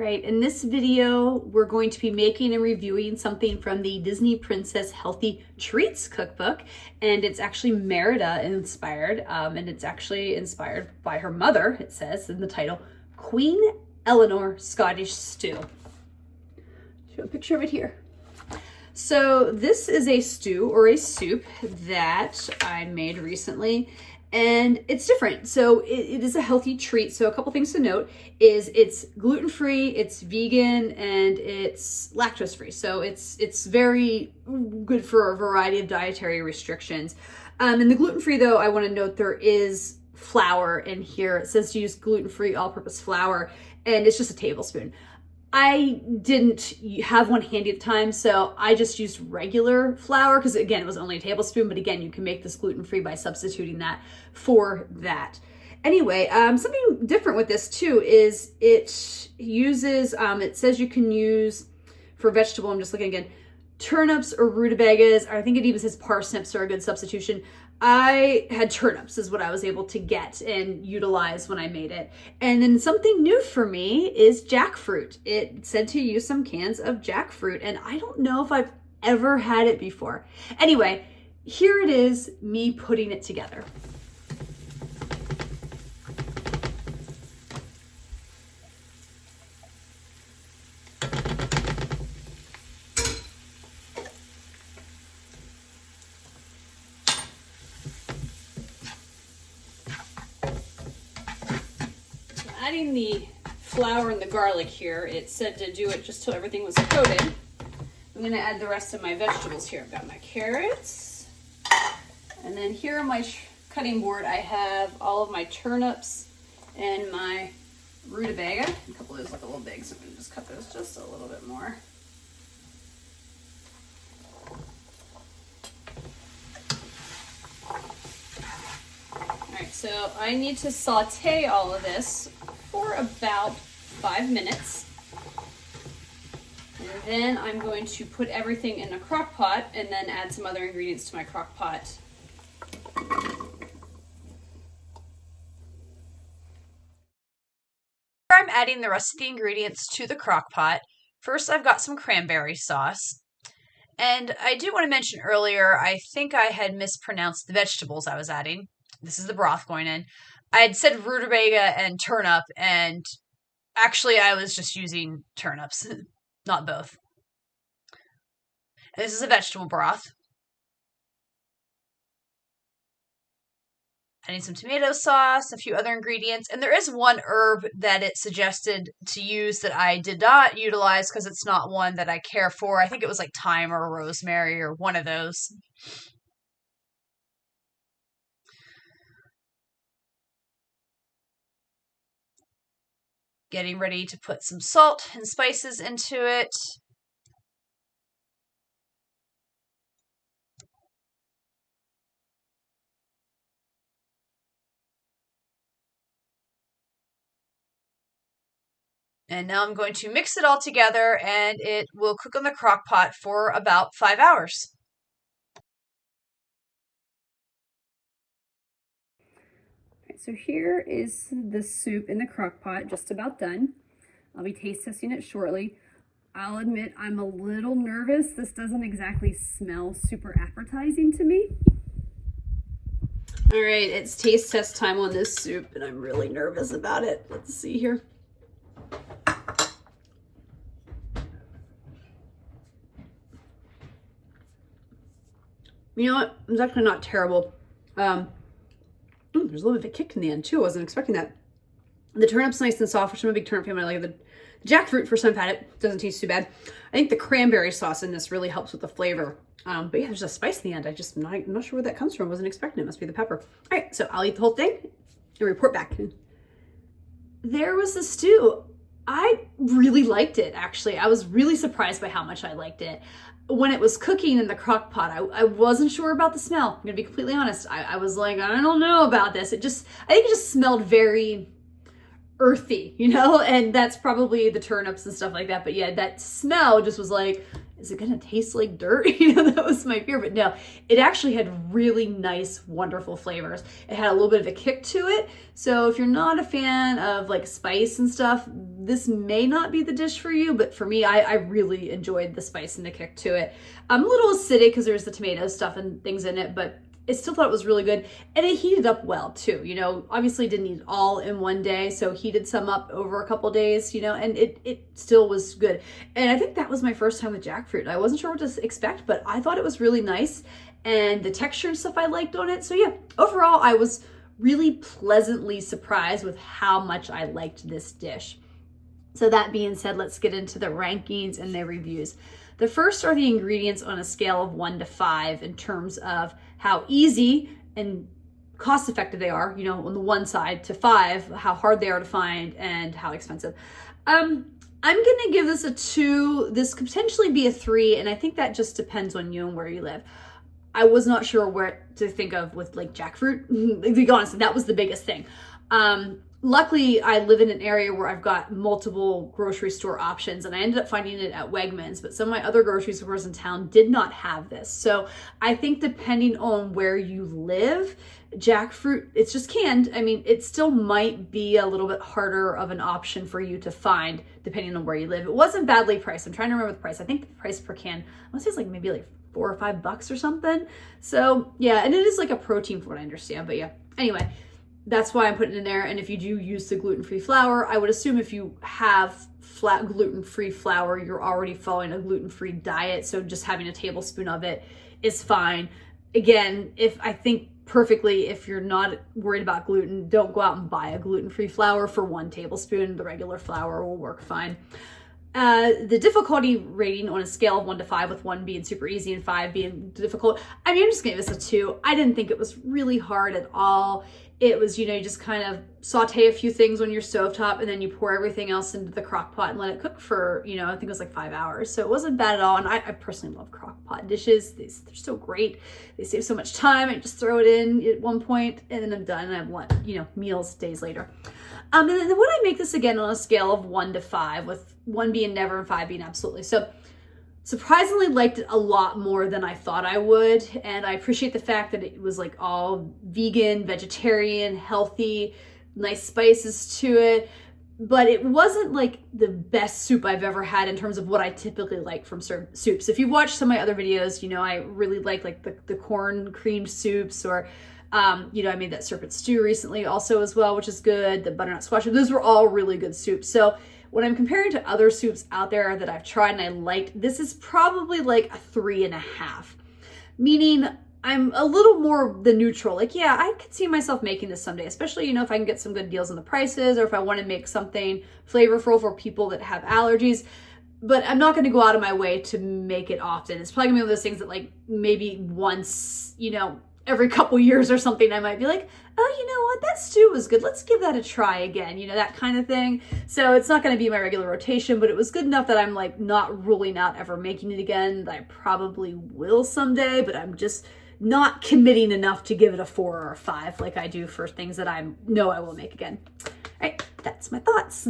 right, in this video, we're going to be making and reviewing something from the Disney Princess Healthy Treats cookbook, and it's actually Merida inspired, and it's actually inspired by her mother, it says in the title, Queen Elinor Scottish Stew. Show a picture of it here. So this is a stew or a soup that I made recently, and it's different. So it is a healthy treat. So a couple things to note is it's gluten-free, it's vegan, and it's lactose-free. So it's very good for a variety of dietary restrictions. And the gluten-free, though, I want to note there is flour in here. It says to use gluten-free all-purpose flour, and it's just a tablespoon. I didn't have one handy at the time, so I just used regular flour because, again, it was only a tablespoon, but again, you can make this gluten-free by substituting that for that. Anyway, something different with this too is it uses, it says you can use, for vegetable, I'm just looking again, turnips or rutabagas, or I think it even says parsnips are a good substitution. I had turnips is what I was able to get and utilize when I made it. And then something new for me is jackfruit. It said to use some cans of jackfruit, and I don't know if I've ever had it before. Anyway, here it is, me putting it together. Adding the flour and the garlic here, it said to do it just till everything was coated. I'm going to add the rest of my vegetables here. I've got my carrots, and then here on my cutting board I have all of my turnips and my rutabaga. A couple of those look a little big, so I'm going to just cut those just a little bit more. Alright, so I need to saute all of this for about 5 minutes. And then I'm going to put everything in a crock pot and then add some other ingredients to my crock pot. I'm adding the rest of the ingredients to the crock pot. First, I've got some cranberry sauce. And I do want to mention earlier, I think I had mispronounced the vegetables I was adding. This is the broth going in. I had said rutabaga and turnip, and actually I was just using turnips, not both. And this is a vegetable broth. I need some tomato sauce, a few other ingredients, and there is one herb that it suggested to use that I did not utilize because it's not one that I care for. I think it was like thyme or rosemary or one of those. Getting ready to put some salt and spices into it. And now I'm going to mix it all together, and it will cook on the crock pot for about 5 hours. So here is the soup in the crock pot, just about done. I'll be taste testing it shortly. I'll admit I'm a little nervous. This doesn't exactly smell super appetizing to me. All right, it's taste test time on this soup, and I'm really nervous about it. Let's see here. You know what? It's actually not terrible. There's a little bit of a kick in the end too. I wasn't expecting that. The turnip's nice and soft, which I'm a big turnip fan. I like the jackfruit. First time I've had it, doesn't taste too bad. I think the cranberry sauce in this really helps with the flavor. But yeah, there's a spice in the end. I'm not sure where that comes from. Wasn't expecting it. Must be the pepper. All right, so I'll eat the whole thing and report back. There was the stew. I really liked it, actually. I was really surprised by how much I liked it. When it was cooking in the crock pot, I wasn't sure about the smell. I'm gonna be completely honest. I was like, I don't know about this. I think it just smelled very earthy, you know, and that's probably the turnips and stuff like that. But yeah, that smell just was like, is it gonna taste like dirt? You know, that was my fear. But no, it actually had really nice, wonderful flavors. It had a little bit of a kick to it. So if you're not a fan of like spice and stuff, this may not be the dish for you. But for me, I really enjoyed the spice and the kick to it. I'm a little acidic because there's the tomato stuff and things in it, but I still thought it was really good, and it heated up well too. You know, obviously didn't eat it all in one day, so heated some up over a couple days, you know, and it still was good. And I think that was my first time with jackfruit. I wasn't sure what to expect, but I thought it was really nice, and the texture and stuff I liked on it. So yeah, overall, I was really pleasantly surprised with how much I liked this dish. So that being said, let's get into the rankings and the reviews. The first are the ingredients on a scale of 1 to 5 in terms of how easy and cost effective they are, you know, on the one side, to 5, how hard they are to find and how expensive. I'm gonna give this a 2. This could potentially be a 3, and I think that just depends on you and where you live. I was not sure where to think of with like jackfruit. To be honest, that was the biggest thing. Luckily, I live in an area where I've got multiple grocery store options, and I ended up finding it at Wegmans, but some of my other grocery stores in town did not have this. So I think depending on where you live, jackfruit, it's just canned. I mean, it still might be a little bit harder of an option for you to find depending on where you live. It wasn't badly priced. I'm trying to remember the price. I think the price per can, I want to say it's like maybe like $4 or $5 or something. So yeah, and it is like a protein from what I understand, but yeah. Anyway, that's why I'm putting it in there. And if you do use the gluten-free flour, I would assume if you have flat gluten-free flour, you're already following a gluten-free diet. So just having a tablespoon of it is fine. Again, I think perfectly, if you're not worried about gluten, don't go out and buy a gluten-free flour for 1 tablespoon. The regular flour will work fine. The difficulty rating on a scale of 1 to 5, with 1 being super easy and 5 being difficult, I mean, I'm just gonna give this a 2. I didn't think it was really hard at all. It was, you know, you just kind of saute a few things on your stovetop, and then you pour everything else into the crock pot and let it cook for, you know, I think it was like 5 hours. So it wasn't bad at all. And I personally love crock pot dishes. They're so great. They save so much time. I just throw it in at one point and then I'm done. And I want, you know, meals days later. And then when I make this again on a scale of 1 to 5, with 1 being never and 5 being absolutely. So surprisingly liked it a lot more than I thought I would. And I appreciate the fact that it was like all vegan, vegetarian, healthy, nice spices to it. But it wasn't like the best soup I've ever had in terms of what I typically like from soups. If you've watched some of my other videos, you know, I really like the corn creamed soups, or you know, I made that serpent stew recently also as well, which is good. The butternut squash, those were all really good soups. So when I'm comparing to other soups out there that I've tried and I liked, this is probably like a 3.5, meaning I'm a little more the neutral. Like, yeah, I could see myself making this someday, especially, you know, if I can get some good deals on the prices, or if I want to make something flavorful for people that have allergies. But I'm not going to go out of my way to make it often. It's probably going to be one of those things that like maybe once, you know, every couple years or something, I might be like, oh, you know what, that stew was good. Let's give that a try again, you know, that kind of thing. So it's not going to be my regular rotation, but it was good enough that I'm like not ruling out ever making it again. I probably will someday, but I'm just not committing enough to give it a 4 or a 5 like I do for things that I know I will make again. All right, that's my thoughts.